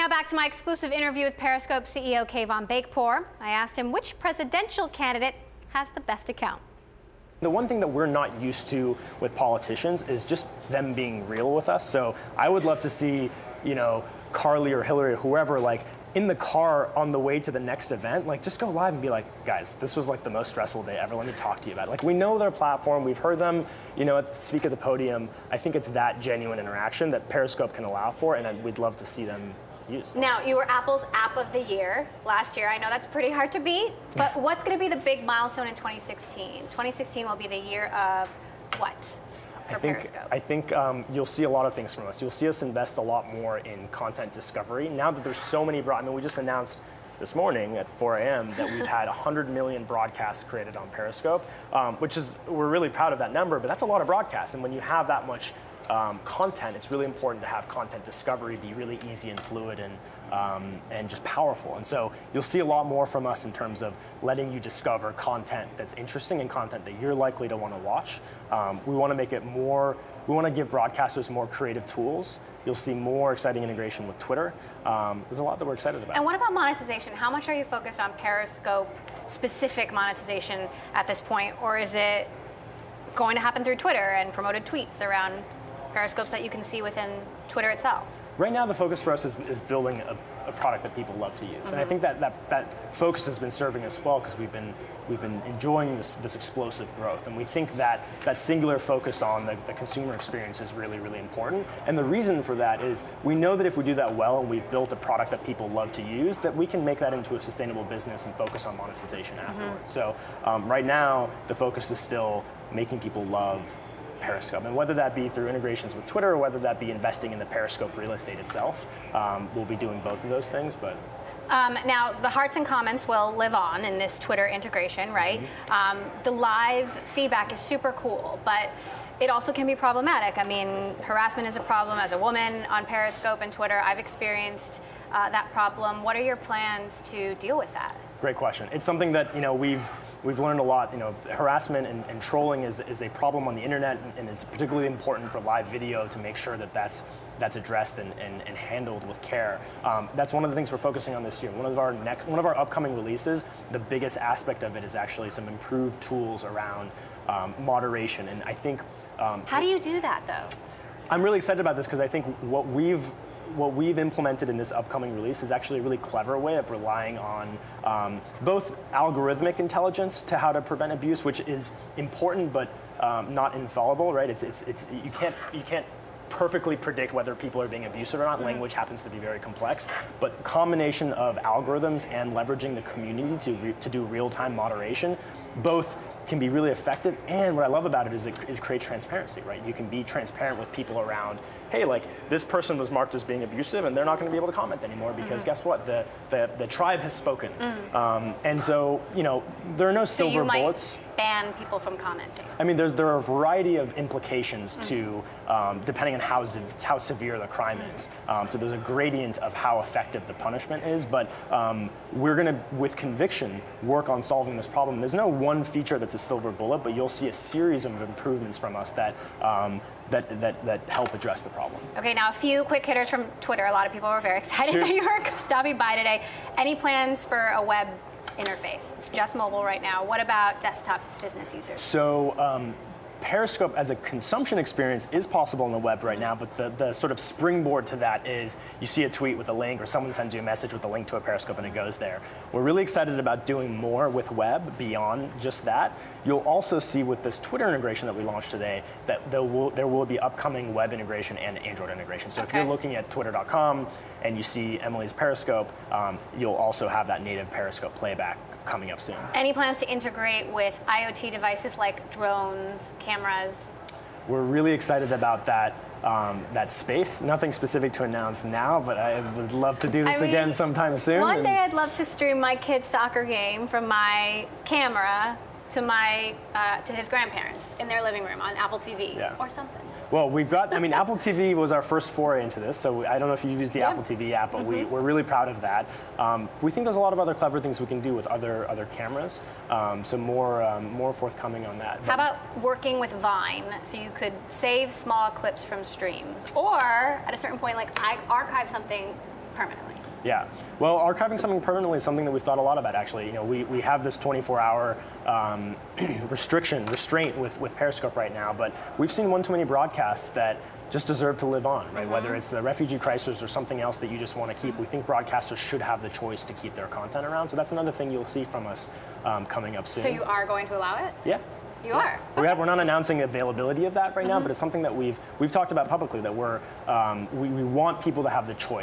Now back to my exclusive interview with Periscope CEO Kayvon Beykpour. I asked him which presidential candidate has the best account. The one thing that we're not used to with politicians is just them being real with us. So I would love to see, Carly or Hillary or whoever, in the car on the way to the next event, just go live and be like, guys, this was the most stressful day ever. Let me talk to you about it. We know their platform. We've heard them, speak at the podium. I think it's that genuine interaction that Periscope can allow for, and we'd love to see them use. Now, you were Apple's App of the Year last year. I know that's pretty hard to beat, but what's going to be the big milestone in 2016? 2016 will be the year of what? I think you'll see a lot of things from us. You'll see us invest a lot more in content discovery. Now that there's so many we just announced this morning at 4 a.m. that we've had 100 million broadcasts created on Periscope, we're really proud of that number, but that's a lot of broadcasts. And when you have that much content, it's really important to have content discovery be really easy and fluid and just powerful. And so you'll see a lot more from us in terms of letting you discover content that's interesting and content that you're likely to want to watch. We want to make it more, we want to give broadcasters more creative tools. You'll see more exciting integration with Twitter. There's a lot that we're excited about. And what about monetization? How much are you focused on Periscope specific monetization at this point, or is it going to happen through Twitter and promoted tweets around Periscopes that you can see within Twitter itself? Right now, the focus for us is building a product that people love to use, and I think that focus has been serving us well because we've been enjoying this explosive growth, and we think that singular focus on the consumer experience is really, really important. And the reason for that is we know that if we do that well and we've built a product that people love to use, that we can make that into a sustainable business and focus on monetization afterwards. So right now, the focus is still making people love Periscope, and whether that be through integrations with Twitter or whether that be investing in the Periscope real estate itself, we'll be doing both of those things. But now the hearts and comments will live on in this Twitter integration, right? The live feedback is super cool, but it also can be problematic. I mean, harassment is a problem as a woman on Periscope and Twitter. I've experienced that problem. What are your plans to deal with that? Great question. It's something that we've learned a lot. Harassment and trolling is a problem on the internet, and it's particularly important for live video to make sure that that's addressed and handled with care. That's one of the things we're focusing on this year. One of our upcoming releases, the biggest aspect of it is actually some improved tools around moderation, and I think. How do you do that, though? I'm really excited about this because I think what we've implemented in this upcoming release is actually a really clever way of relying on both algorithmic intelligence to how to prevent abuse, which is important but not infallible, right? You can't perfectly predict whether people are being abusive or not. Language happens to be very complex, but combination of algorithms and leveraging the community to do real-time moderation, both can be really effective. And what I love about it is it creates transparency, right? You can be transparent with people around, hey, this person was marked as being abusive and they're not going to be able to comment anymore because guess what? The tribe has spoken. And so, there are no silver bullets. Ban people from commenting. I mean, there are a variety of implications to, depending on how severe the crime is. So there's a gradient of how effective the punishment is, but we're going to, with conviction, work on solving this problem. There's no one feature that's a silver bullet, but you'll see a series of improvements from us that help address the problem. Okay, now a few quick hitters from Twitter. A lot of people were very excited that you were stopping by today. Any plans for a web interface? It's just mobile right now. What about desktop business users? So Periscope as a consumption experience is possible on the web right now, but the sort of springboard to that is you see a tweet with a link or someone sends you a message with a link to a Periscope and it goes there. We're really excited about doing more with web beyond just that. You'll also see with this Twitter integration that we launched today that there will be upcoming web integration and Android integration. So if you're looking at twitter.com and you see Emily's Periscope, you'll also have that native Periscope playback coming up soon. Any plans to integrate with IoT devices like drones, cameras? We're really excited about that space. Nothing specific to announce now, but I would love to do this again sometime soon. One day I'd love to stream my kid's soccer game from my camera to his grandparents in their living room on Apple TV or something. Well, Apple TV was our first foray into this, so I don't know if you've used the Apple TV app, but we're really proud of that. We think there's a lot of other clever things we can do with other cameras, so more forthcoming on that. How about working with Vine, so you could save small clips from streams, or at a certain point, I archive something permanently? Yeah, well, archiving something permanently is something that we've thought a lot about, actually. You know, we have this 24-hour restraint with Periscope right now, but we've seen one too many broadcasts that just deserve to live on, right? Whether it's the refugee crisis or something else that you just want to keep, we think broadcasters should have the choice to keep their content around. So that's another thing you'll see from us coming up soon. So you are going to allow it? Yeah. You are? We're not announcing the availability of that right now, but it's something that we've talked about publicly, that we want people to have the choice.